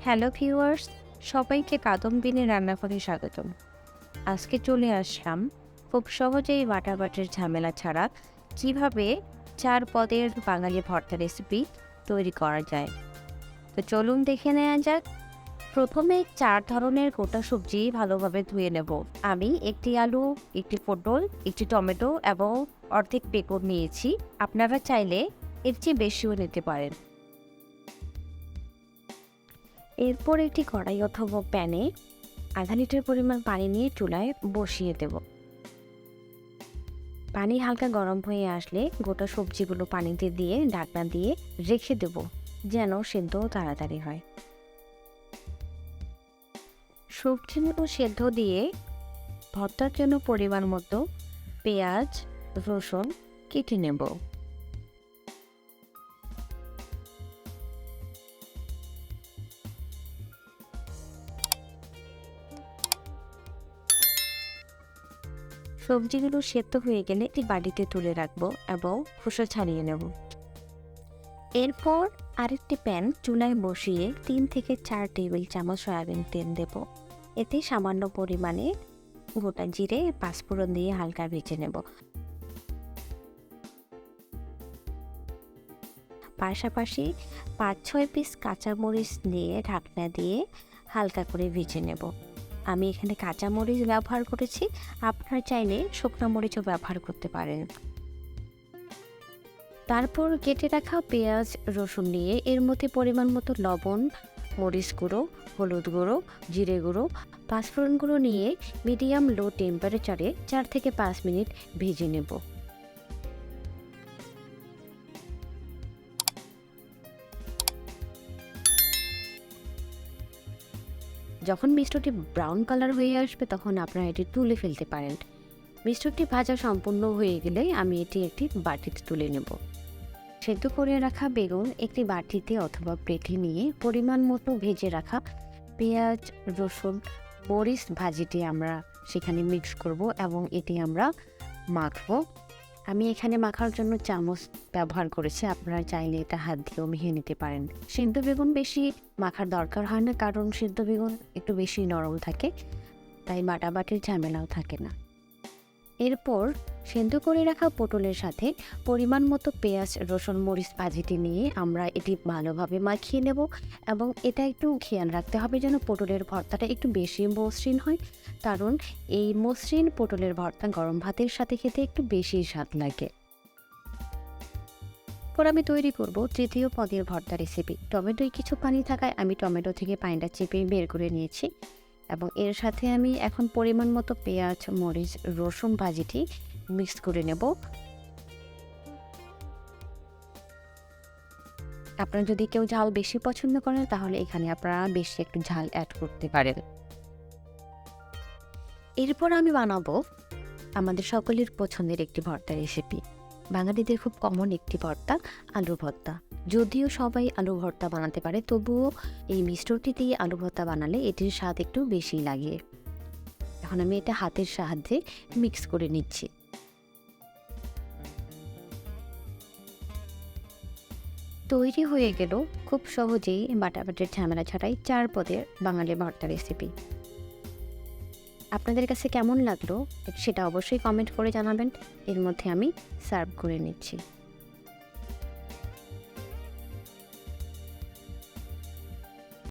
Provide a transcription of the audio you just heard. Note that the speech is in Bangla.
হ্যালো ভিউয়ার্স, সবাইকে কাদম্বিনী রান্নাঘরে স্বাগতম। আজকে চলে আসলাম খুব সহজেই বাটাবাটির ঝামেলা ছাড়া কিভাবে 4 পদের বাঙালি ভর্তা রেসিপি তৈরি করা যায়। তো চলুন দেখে নেওয়া যাক। প্রথমে 4 ধরনের গোটা সবজি ভালোভাবে ধুয়ে নেব। আমি একটি আলু, একটি পটল, একটি টমেটো এবং অর্ধেক বেগুন নিয়েছি। আপনারা চাইলে এর চেয়ে বেশিও নিতে পারেন। এরপর একটি কড়াই অথবা প্যানে আধা লিটার পরিমাণ পানি নিয়ে চুলায় বসিয়ে দেব। পানি হালকা গরম হয়ে আসলে গোটা সবজিগুলো পানিতে দিয়ে ঢাকনা দিয়ে রেখে দেব, যেন সেদ্ধ তাড়াতাড়ি হয়। সবজিগুলো সেদ্ধ দিয়ে ভর্তার জন্য পরিমাণ মতো পেঁয়াজ, রসুন কেটে নেব। সবজিগুলো সেদ্ধ হয়ে গেলে একটি বাটিতে তুলে রাখবো এবং খোসা ছাড়িয়ে নেব। এরপর আরেকটি প্যান চুলায় বসিয়ে 3 থেকে 4 টেবিল চামচ সয়াবিন তেল দেব। এতে সামান্য পরিমাণে গোটা জিরে, পাঁচফোড়ন দিয়ে হালকা ভেজে নেব। পাশাপাশি 5-6 পিস কাঁচামরিচ দিয়ে ঢাকনা দিয়ে হালকা করে ভেজে নেব। আমি এখানে কাঁচামরিচ ব্যবহার করেছি, আপনারা চাইলে শুকনো মরিচও ব্যবহার করতে পারেন। তারপর কেটে রাখা পেঁয়াজ, রসুন নিয়ে এর মধ্যে পরিমাণ মতো লবণ, মরিচ গুঁড়ো, হলুদ গুঁড়ো, জিরে গুঁড়ো, পাঁচফোড়ন গুঁড়ো নিয়ে মিডিয়াম লো টেম্পারেচারে 4 থেকে 5 মিনিট ভেজে নেব। যখন মিষ্টটি ব্রাউন কালার হয়ে আসবে তখন আপনারা এটি তুলে ফেলতে পারেন। মিষ্টটি ভাজা সম্পূর্ণ হয়ে গেলে আমি এটি একটি বাটিতে তুলে নেব। সেদ্ধ করে রাখা বেগুন একটি বাটিতে অথবা প্লেটে নিয়ে পরিমাণ মতো ভেজে রাখা পেঁয়াজ, রসুন, মরিচ ভাজিটি আমরা সেখানে মিক্স করব এবং এটি আমরা মাখবো। আমি এখানে মাখার জন্য চামচ ব্যবহার করেছি, আপনারা চাইলে এটা হাত দিয়েও মিশিয়ে নিতে পারেন। সিদ্ধ বেগুন বেশি মাখার দরকার হয় না, কারণ সিদ্ধ বেগুন একটু বেশি নরম থাকে, তাই বাটাবাটির ঝামেলাও থাকে না। এরপর সেদ্ধ করে রাখা পটলের সাথে পরিমাণ মতো পেঁয়াজ, রসুন, মরিচ ভাজিটি নিয়ে আমরা এটি ভালোভাবে মাখিয়ে নেব এবং এটা একটু খেয়াল রাখতে হবে যেন পটলের ভর্তাটা একটু বেশি মসৃণ হয়, কারণ এই মসৃণ পটলের ভর্তা গরম ভাতের সাথে খেতে একটু বেশি স্বাদ লাগে। এরপর আমি তৈরি করব তৃতীয় পদের ভর্তা রেসিপি। টমেটোয় কিছু পানি থাকায় আমি টমেটো থেকে পানিটা চেপে বের করে নিয়েছি এবং এর সাথে আমি এখন পরিমাণ মতো পেঁয়াজ, মরিচ, রসুন ভাজিটি মিক্স করে নেব। আপনারা যদি কেউ ঝাল বেশি পছন্দ করেন তাহলে এখানে আপনারা বেশি একটু ঝাল অ্যাড করতে পারেন। এরপর আমি বানাবো আমাদের সকলের পছন্দের একটি ভর্তা রেসিপি, বাঙালিদের খুব কমন একটি ভর্তা, আলু ভর্তা। যদিও সবাই আলু ভর্তা বানাতে পারে, তবুও এই মিষ্টটি দিয়ে আলু ভর্তা বানালে এটির স্বাদ একটু বেশি লাগে। এখন আমি এটা হাতের সাহায্যে মিক্স করে নিচ্ছি। তৈরি হয়ে গেল খুব সহজেই বাটাবাটির ঝামেলা ছাড়াই 4 পদের বাঙালি ভর্তা রেসিপি। আপনাদের কাছে কেমন লাগলো সেটা অবশ্যই কমেন্ট করে জানাবেন। এর মধ্যে আমি সার্ভ করে নিচ্ছি।